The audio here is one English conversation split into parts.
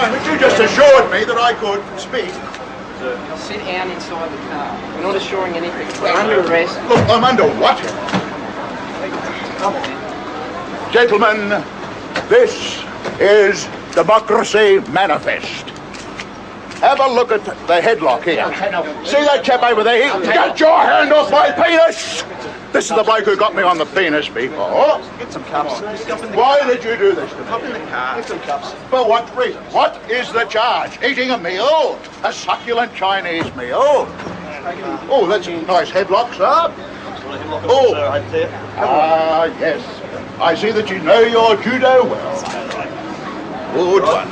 moment. You just assured me that I could speak. Sit down inside the car. We're not assuring anything. We're under arrest. Look, I'm under what? Come on. Gentlemen, this is Democracy Manifest. Have a look at the headlock here. See that chap over there? Get your hand off my penis! This is the bloke who got me on the penis before. Get some cups. Why did you do this to me? Hop in the car. Get some cups. For what reason? What is the charge? Eating a meal? A succulent Chinese meal? Oh, that's a nice headlock, sir. Oh, yes. I see that you know your judo well. Good one.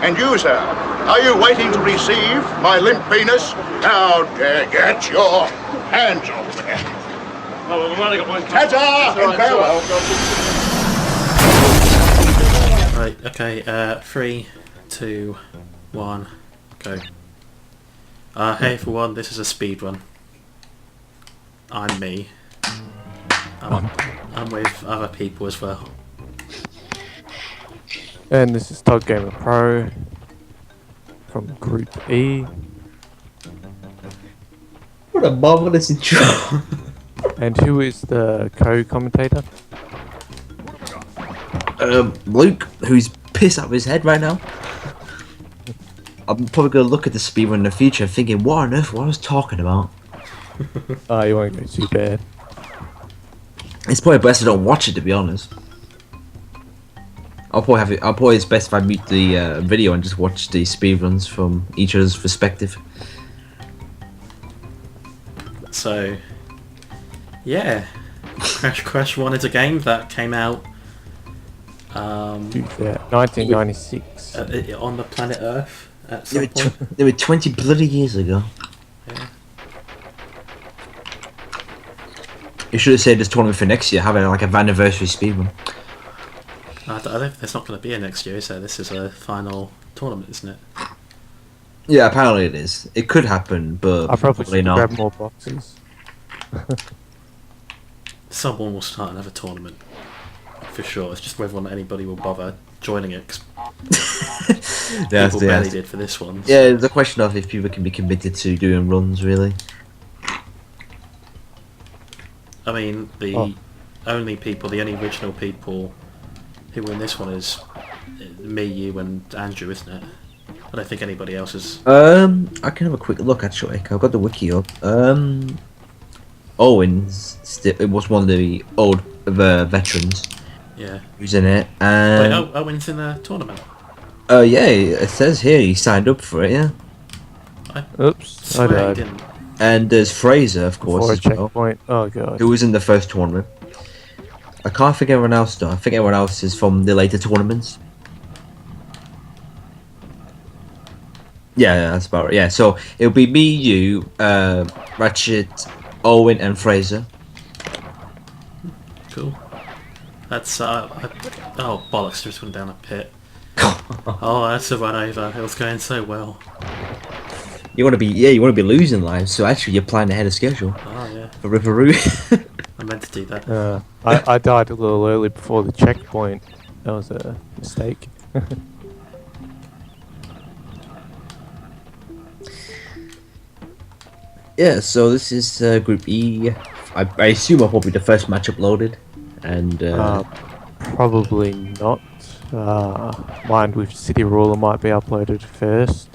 And you, sir, are you waiting to receive my limp penis? Now, get your hands off there. Oh, we've only got one. Ta-ta and farewell. Right, okay, 3, 2, 1, go. Hey everyone, this is a speed run. I'm me. I'm with other people as well. And this is ToddGamerPro from Group E. What a marvelous intro. And who is the co-commentator? Luke, who's pissed out of his head right now. I'm probably gonna look at the speedrun in the future thinking, what on earth, what I was talking about? Oh, you won't go too bad. It's probably best I don't watch it, to be honest. I'll probably it's best if I mute the video and just watch the speedruns from each other's perspective. So, yeah, Crash 1 is a game that came out 1996. on the planet Earth at some point. They were 20 bloody years ago. Yeah. You should have said this tournament for next year, having like an anniversary speedrun. There's not going to be a next year, so this is a final tournament, isn't it? Yeah, apparently it is. It could happen, but I probably should not. grab more boxes. Someone will start another tournament, for sure. It's just whether or not anybody will bother joining it, 'cause people barely did for this one. So. Yeah, the question of if people can be committed to doing runs, really. I mean, the only original people who were in this one is me, you, and Andrew, isn't it? I don't think anybody else is. I can have a quick look actually. I've got the wiki up. Owens it was one of the old veterans. Yeah. Who's in it? And wait, Owen's in the tournament. Yeah, it says here he signed up for it. Yeah. Oops, I Swear he died. didn't. And there's Fraser, of course, Before a as well, checkpoint. Oh god. who was in the first tournament. I can't think everyone else though. I think everyone else is from the later tournaments. Yeah, that's about right. Yeah, so it'll be me, you, Ratchet, Owen, and Fraser. Cool. That's oh bollocks! Just went down a pit. Oh, that's a run over. It was going so well. You want to be losing lives. So actually, you're planning ahead of schedule. Oh yeah. For Riveroo. I meant to do that. I died a little early before the checkpoint. That was a mistake. Yeah, so this is Group E. I assume I'll probably be the first match uploaded, and probably not. Mine with City Ruler might be uploaded first.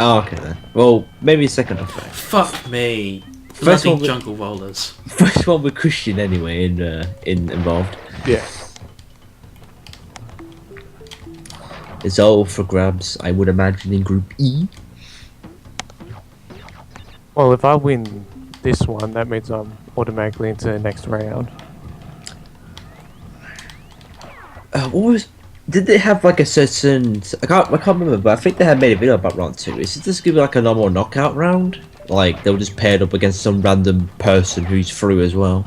oh, okay then. Well, maybe second or third. Fuck me. First Bloody one jungle rollers. First one with Christian anyway in involved. Yeah. It's all for grabs, I would imagine, in Group E. Well, if I win this one, that means I'm automatically into the next round. What was? Did they have like a certain? I can't remember, but I think they had made a video about round 2. Is this gonna be like a normal knockout round? Like they were just paired up against some random person who's through as well.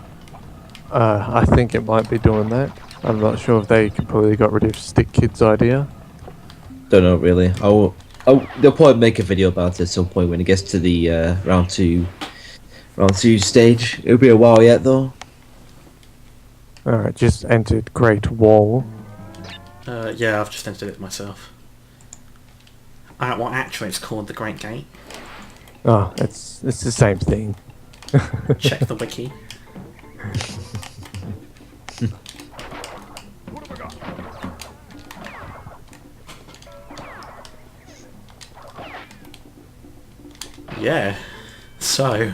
I think it might be doing that. I'm not sure if they completely got rid of Stick Kid's idea. Don't know really. They'll probably make a video about it at some point when it gets to the round two stage. It'll be a while yet though. Alright, just entered Great Wall. Yeah, I've just entered it myself. Well, actually, it's called the Great Gate. Oh, it's the same thing. Check the wiki. Yeah. So.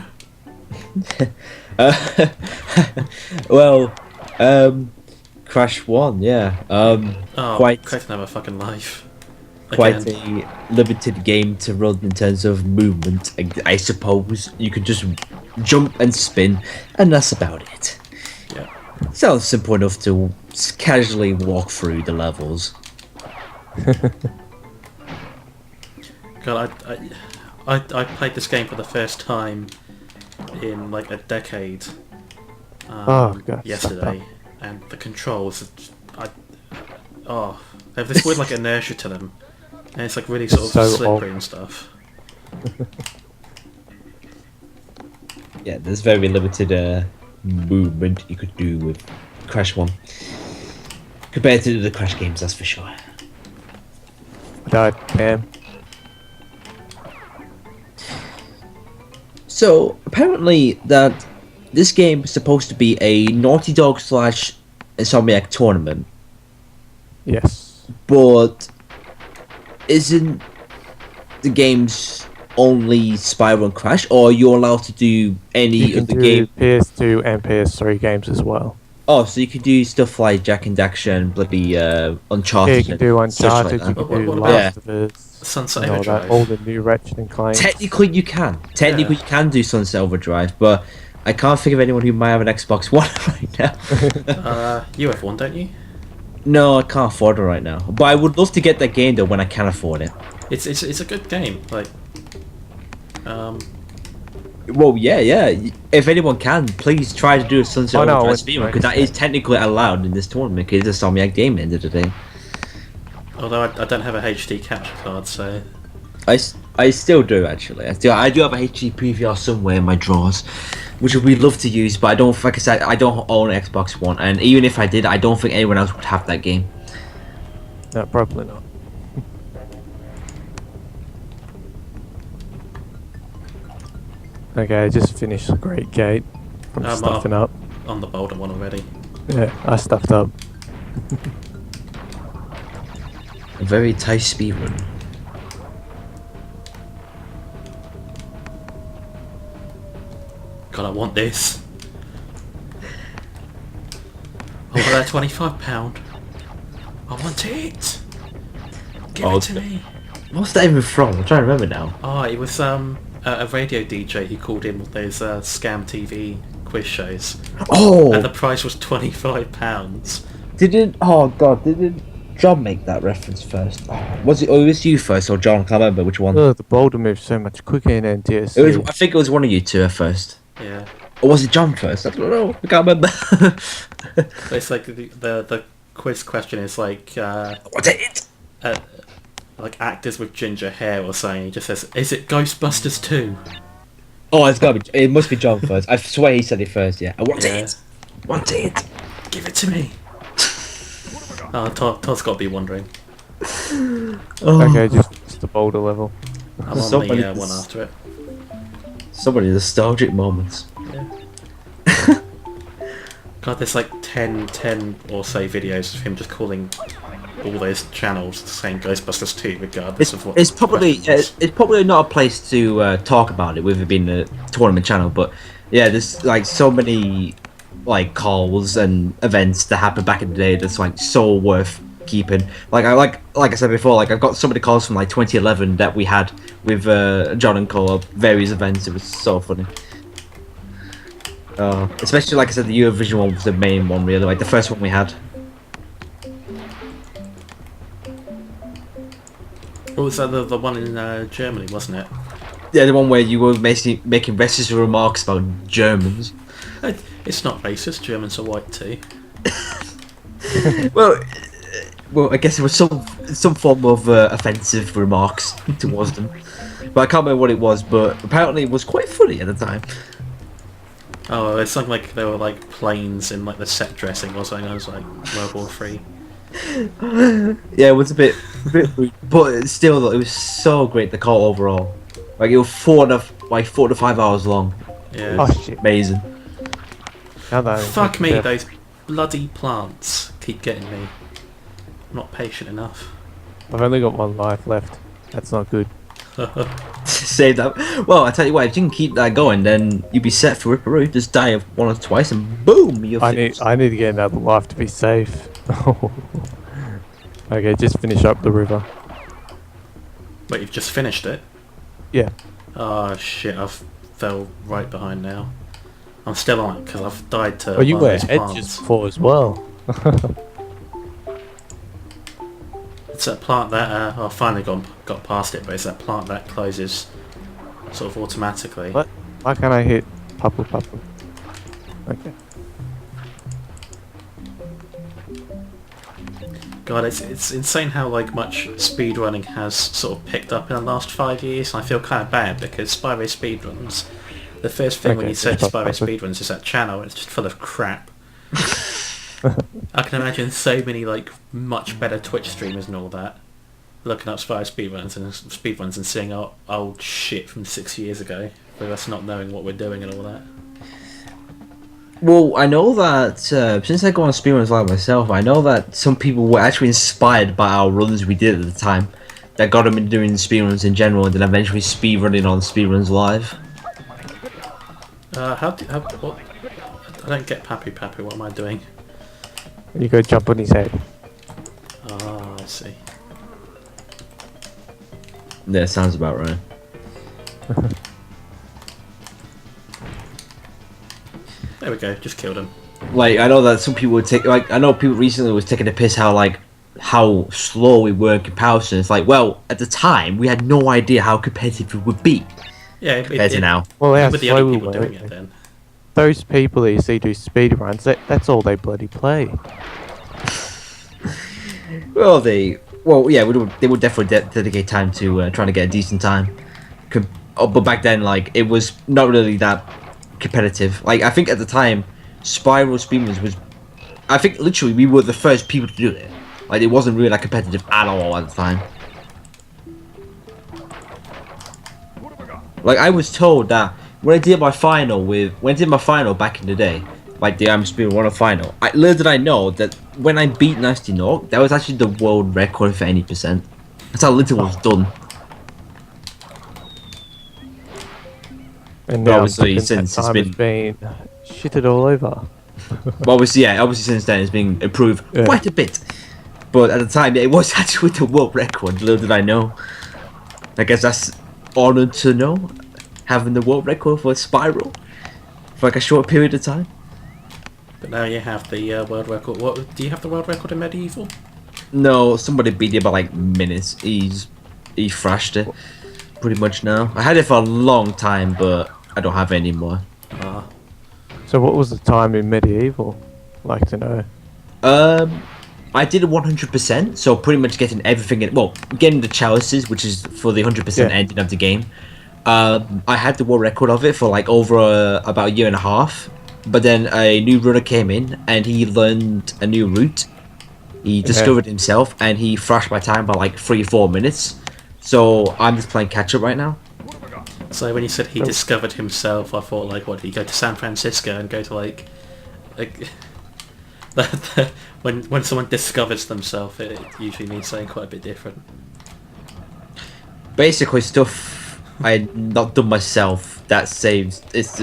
Well, Crash 1, yeah. Oh, Quite Craig's never fucking life. quite Again. a limited game to run in terms of movement, I suppose. You could just jump and spin, and that's about it. Yeah. Sounds simple enough to casually walk through the levels. God, I played this game for the first time in like a decade. God, Yesterday, and the controls, they have this weird like inertia to them, and it's like really sort of So slippery old. and stuff. Yeah, there's very limited movement you could do with Crash 1. Compared to the Crash games, that's for sure. Damn. So, apparently that this game is supposed to be a Naughty Dog slash Insomniac tournament, Yes. but isn't the game's only Spyro and Crash, or are you allowed to do any You can of the do game? PS2 and PS3 games as well. Oh, so you could do stuff like Jack and Daxter and bloody Uncharted. Yeah, you can do and such like Uncharted, that. you can do What about- Last of Us, Sunset and all Overdrive. that, all the new Ratchet and Clank. Technically, you can. Technically, Yeah. you can do Sunset Overdrive, but I can't think of anyone who might have an Xbox One right now. You have one, don't you? No, I can't afford it right now. But I would love to get that game though when I can afford it. It's a good game. Like, Well, yeah. If anyone can, please try to do a Sunset Oh, no, Overdrive it's speedrun, because that is technically allowed in this tournament, because it's a Insomniac game at the end of the day. although I don't have a HD capture card, so I still do, actually. I do have a HD PVR somewhere in my drawers, which we love to use, but I don't, like I said, I don't own an Xbox One, and even if I did, I don't think anyone else would have that game. No, probably not. Okay, I just finished the Great Gate. I'm stuffing up. on the Boulder one already. Yeah, I stuffed up. A very tight speedrun. God, I want this. Oh, that £25. I want it. Give Oh, it to me. What's that even from? I'm trying to remember now. Oh, it was a radio DJ who called in with those Scam TV quiz shows, and the Oh! price was £25. Didn't John make that reference first? Oh, was it you first or John? I can't remember which one. Oh, the boulder moves so much quicker in NTSC. I think it was one of you two at first. Yeah, Or was it John first? I don't know. I can't remember. but it's like the quiz question is like What's it? like actors with ginger hair or something. He just says, "Is it Ghostbusters 2?" Oh, it's gotta be. It must be John first. I swear he said it first. Yeah. I want Yeah. it. Want it. Give it to me. Oh, Todd's got to be wondering. Okay, just the boulder level. I'm on So many- the one after it. So many nostalgic moments. Yeah. God, there's like 10 or so videos of him just calling all those channels saying Ghostbusters 2 regardless of what It's probably the question was. it's probably not a place to talk about it with it being a tournament channel, but yeah, there's like so many like calls and events that happened back in the day that's like so worth keeping. Like I said before, like I've got some of the calls from like 2011 that we had with John and Cole of various events. It was so funny. Especially like I said, the Eurovision one was the main one really, like the first one we had. What was that, the one in Germany, wasn't it? Yeah, the one where you were basically making racist remarks about Germans. It's not racist, Germans are white too. Well, I guess it was some form of offensive remarks towards them, but I can't remember what it was. But apparently, it was quite funny at the time. Oh, it's something like there were like planes in like the set dressing or something. I was like World War 3. Yeah, it was a bit rude, but still, though, it was so great. The call overall, like it was 4 to 5 hours long. Yeah. Oh shit. Amazing. Now that I Fuck think me, about- those bloody plants keep getting me. I'm not patient enough. I've only got 1 life left. That's not good. Save that. Well, I tell you what, if you can keep that going, then you'll be set for Ripperoo. Just die of 1 or twice, and boom, you're I fixed. need to get another life to be safe. Okay, just finish up the river. Wait, you've just finished it? Yeah. Oh shit, I've fell right behind now. I'm still on it because I've died to Oh, you one were of those ahead plants. just before as well. It's that plant that I finally got past it, but it's that plant that closes sort of automatically. What? Why can't I hit Pupple? Okay. God, it's insane how like much speedrunning has sort of picked up in the last 5 years. And I feel kind of bad because Spyro Speedruns, the first thing when Okay, you search stop, Spyro stop. Speedruns is that channel, it's just full of crap. I can imagine so many like much better Twitch streamers and all that looking up Spyro speedruns and seeing old shit from 6 years ago, with us not knowing what we're doing and all that. Well, I know that since I go on speedruns live myself, I know that some people were actually inspired by our runs we did at the time. That got them into doing speedruns in general, and then eventually speedrunning on speedruns live. What? I don't get Pappy. What am I doing? You go jump on his head. Ah, I see. Yeah, sounds about right. There we go. Just killed him. Like, I know that some people would take, like, I know people recently was taking a piss how slow we were in comparison. It's like, well, at the time, we had no idea how competitive it would be Yeah, compared to now. Well, how with the slow other we people were. doing it then. Those people that you see do speedruns, that's all they bloody play. Well, they would definitely dedicate time to trying to get a decent time. But back then, like, it was not really that competitive. Like, I think at the time, Spyro Speedruns was, I think literally we were the first people to do it. Like, it wasn't really that competitive at all at the time. Like, I was told that when I did my final back in the day, like the Speedrun 1 final, little did I know that when I beat Nasty Nog, that was actually the world record for any percent. That's how little was done. And But now obviously, since since it's that time been shitted all over. But obviously since then it's been improved quite a bit. But at the time, it was actually the world record. Little did I know. I guess that's honored to know, having the world record for Spyro for like a short period of time. But now you have the world record. What do you have the world record in Medieval? No, somebody beat it by like minutes. He thrashed it pretty much now. I had it for a long time, but I don't have it anymore. Ah, So what was the time in Medieval? Like to know. I did it 100%, so pretty much getting everything in. Well, getting the chalices, which is for the 100% Yeah. ending of the game. I had the world record of it for like over about a year and a half. But then a new runner came in and he learned a new route. He discovered himself and he thrashed my time by like 3 or 4 minutes. So I'm just playing catch up right now. so when you said he discovered himself, I thought like, what, did he go to San Francisco and go to like when someone discovers themselves, it usually means something quite a bit different. Basically stuff I had not done myself that saves. It's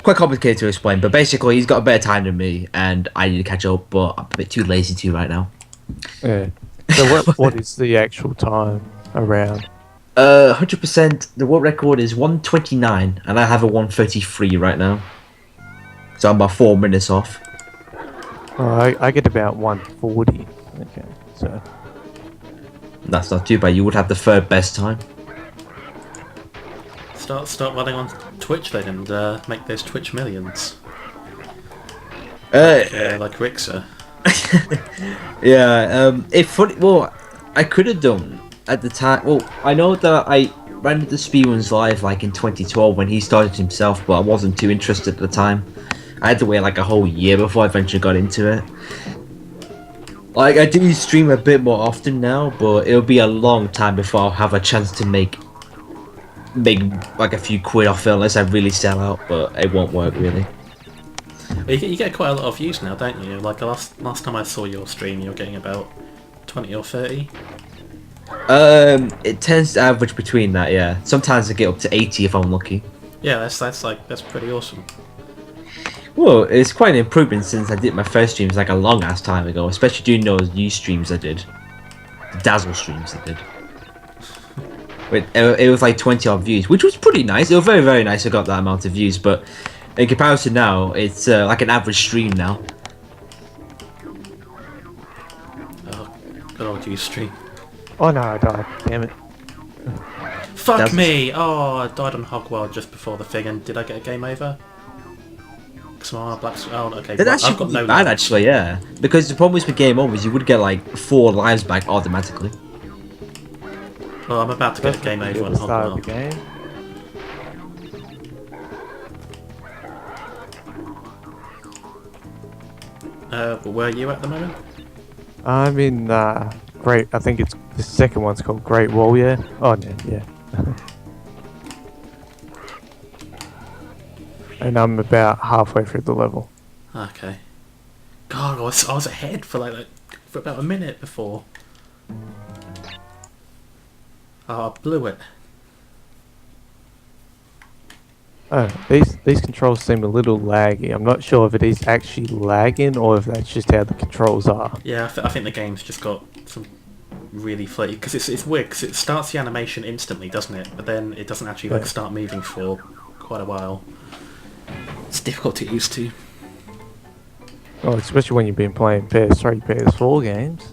quite complicated to explain, but basically he's got a better time than me and I need to catch up, but I'm a bit too lazy to right now. Yeah. So what is the actual time around? 100%, the world record is 129 and I have a 133 right now. So I'm about 4 minutes off. I get about 140. Okay, so That's not too bad. You would have the third best time. Start running on Twitch then and make those Twitch millions. Like Rixer. Yeah, well, I could have done at the time. Well, I know that I ran into Speedruns live like in 2012 when he started himself, but I wasn't too interested at the time. I had to wait like a whole year before I eventually got into it. Like, I do stream a bit more often now, but it'll be a long time before I'll have a chance to make like a few quid off it unless I really sell out, but it won't work really. You get quite a lot of views now, don't you? Like last time I saw your stream, you were getting about 20 or 30. It tends to average between that, yeah. Sometimes I get up to 80 if I'm lucky. Yeah, that's pretty awesome. Well, it's quite an improvement since I did my first streams like a long ass time ago, especially doing those new streams I did. The Dazzle streams I did. It was like 20 odd views, which was pretty nice. It was very, very nice I got that amount of views, but in comparison now, it's like an average stream now. Oh, good old you stream. Oh no, I died. Damn it. Fuck me! Oh, I died on Hogwild just before the thing, and did I get a game over? Oh, okay. That actually I've got would no be bad, lives. actually, yeah. Because the problem with game over is you would get like 4 lives back automatically. Well, I'm about to get a game over on At the start of the Hogwild. game. But where are you at the moment? I'm in Great. I think it's the second one's called Great Wall. Yeah. Oh no, yeah. And I'm about halfway through the level. Okay. God, I was ahead for for about a minute before. Oh, I blew it. Oh, these controls seem a little laggy. I'm not sure if it is actually lagging or if that's just how the controls are. Yeah, I think the game's just got some really floaty, because it's weird because it starts the animation instantly, doesn't it? But then it doesn't actually Yeah. start moving for quite a while. It's difficult to get used to. Oh, especially when you've been playing PS3, PS4 games.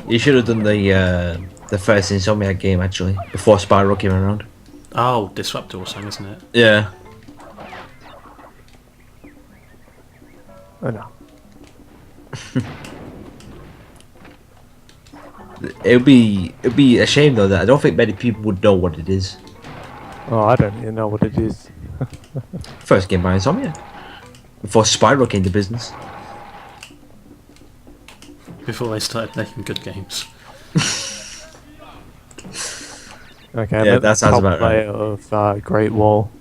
You should have done the first Insomniac game actually, before Spyro came around. Oh, Disruptor or something, isn't it? Yeah. Oh no. It'd be a shame though that I don't think many people would know what it is. Oh, I don't even know what it is. First game by Insomniac. Before Spyro came to business. Before they started making good games. Okay, Yeah, I'm at that the sounds top about right. layer of Great Wall.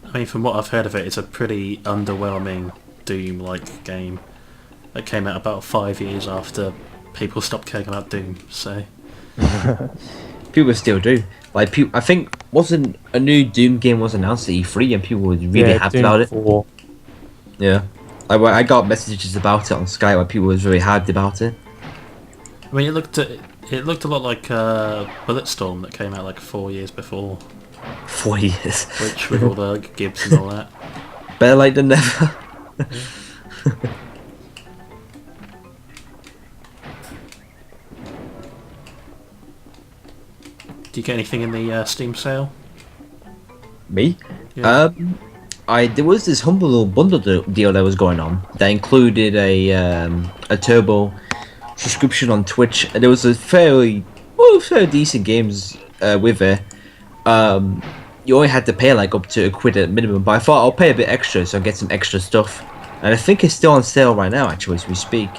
I mean, from what I've heard of it, it's a pretty underwhelming Doom-like game that came out about 5 years after people stopped caring about Doom, so... People still do. Like, I think wasn't a new Doom game was announced at E3 and people were really happy Doom about it. 4. Yeah. I got messages about it on Skype where people was very hyped about it. I mean, it looked a lot like Bulletstorm that came out like 4 years before, 4 years. which with all the Gibbs and all that. Better late than never. Do you get anything in the Steam sale? Me? Yeah. There was this humble little bundle deal that was going on that included a turbo subscription on Twitch, and there was a fairly decent games with it. You only had to pay like up to £1 at minimum, but I thought I'll pay a bit extra so I get some extra stuff, and I think it's still on sale right now actually as we speak.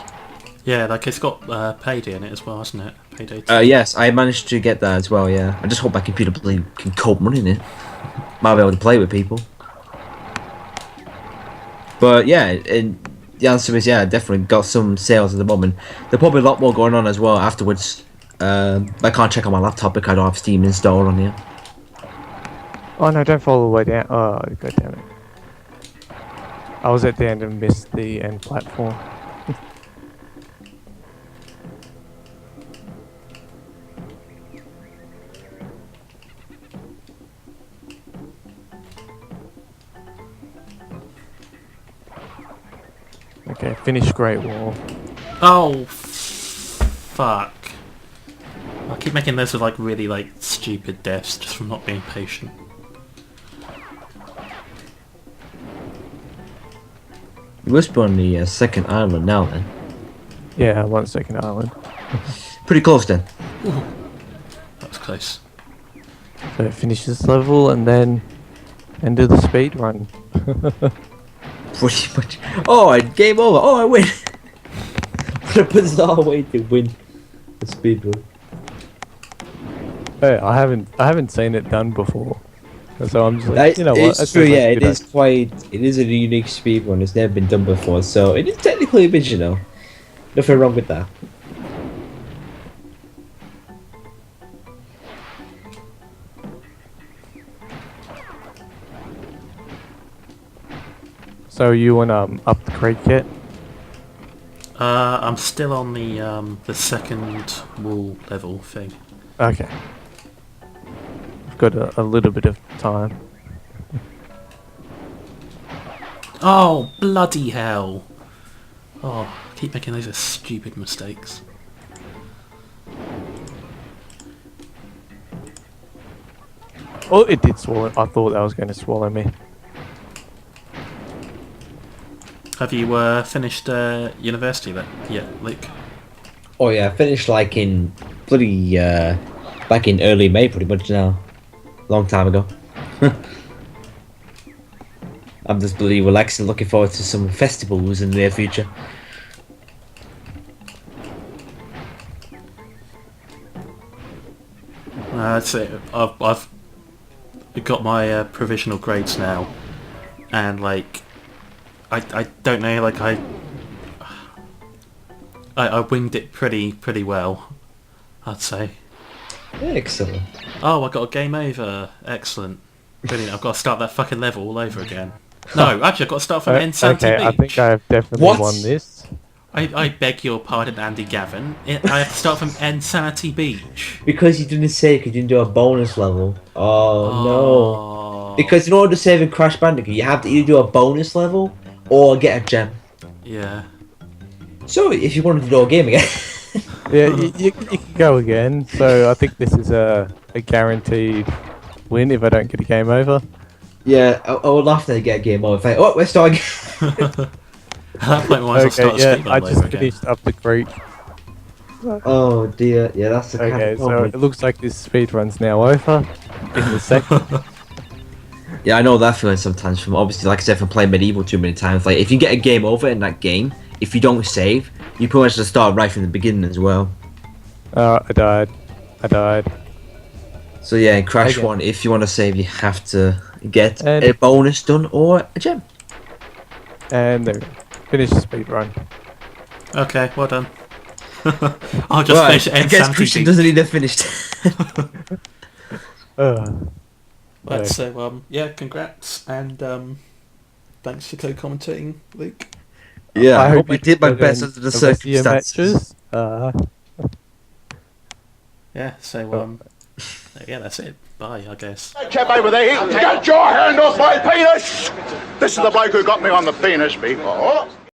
Yeah, like it's got Payday in it as well, hasn't it? Payday 2. Yes, I managed to get that as well. Yeah, I just hope my computer can cope running it. Might be able to play with people. But yeah, and the answer is yeah, definitely got some sales at the moment. There'll probably a lot more going on as well afterwards. I can't check on my laptop because I don't have Steam installed on here. Oh no, don't fall all the way down. Oh, god damn it. I was at the end and missed the end platform. Okay, finish Great Wall. Oh, fuck. I keep making those with like really like stupid deaths just from not being patient. You must be on the second island now then. Yeah, 1 second island. Pretty close then. That was close. So finish this level and then do the speed run. Pretty much. Oh, game over. Oh, I win. What a bizarre way to win the speedrun. Hey, I haven't seen it done before, so I'm just like, you know what? It's true. Yeah, it is quite. It is a unique speedrun. It's never been done before, so it is technically original. Nothing wrong with that. So you want up the creek yet? I'm still on the second wall level thing. Okay. I've got a little bit of time. Oh, bloody hell! Oh, I keep making those stupid mistakes. Oh, it did swallow. I thought that was going to swallow me. Have you finished university yet, Luke? Oh yeah, I finished like in bloody back in early May, pretty much now. Long time ago. I'm just bloody relaxing, looking forward to some festivals in the near future. That's it. I've got my provisional grades now, and like, I don't know, like I winged it pretty well, I'd say. Excellent. Oh, I got a game over. Excellent. Brilliant. I've got to start that fucking level all over again. No, actually I've got to start from Insanity Okay, Beach. I think I have definitely What? won this. I beg your pardon, Andy Gavin. I have to start from Insanity Beach. Because you didn't save, because you didn't do a bonus level. Oh no. Because in order to save in Crash Bandicoot, you have to either do a bonus level or get a gem. Yeah. So if you wanted to do a game again. Yeah, you can go again. So I think this is a guaranteed win if I don't get a game over. Yeah, I would laugh to get a game over. Like, oh, let's start again. At that point, we might as well Okay, start a yeah, speedrun I all just over again. finished up the creek. Oh dear, yeah, that's the kind Okay, of so problem. it looks like this speed run's now over in the second. Yeah, I know that feeling sometimes from, obviously, like I said, from playing Medieval too many times. Like, if you get a game over in that game, if you don't save, you pretty much just start right from the beginning as well. I died. So yeah, in Crash Okay. 1, if you want to save, you have to get And- a bonus done or a gem. And there we go. Finish the speed run. Okay, well done. I'll just finish I guess Insanity Christian Beach. doesn't need it finished. Right, so yeah, congrats, and thanks for co-commentating, Luke. Yeah, I hope you I did my enjoyed best under the rest of your circumstances. matches. Yeah, so yeah, that's it. Bye, I guess. Hey, chap over there, get your hand off my penis! This is the bloke who got me on the penis before.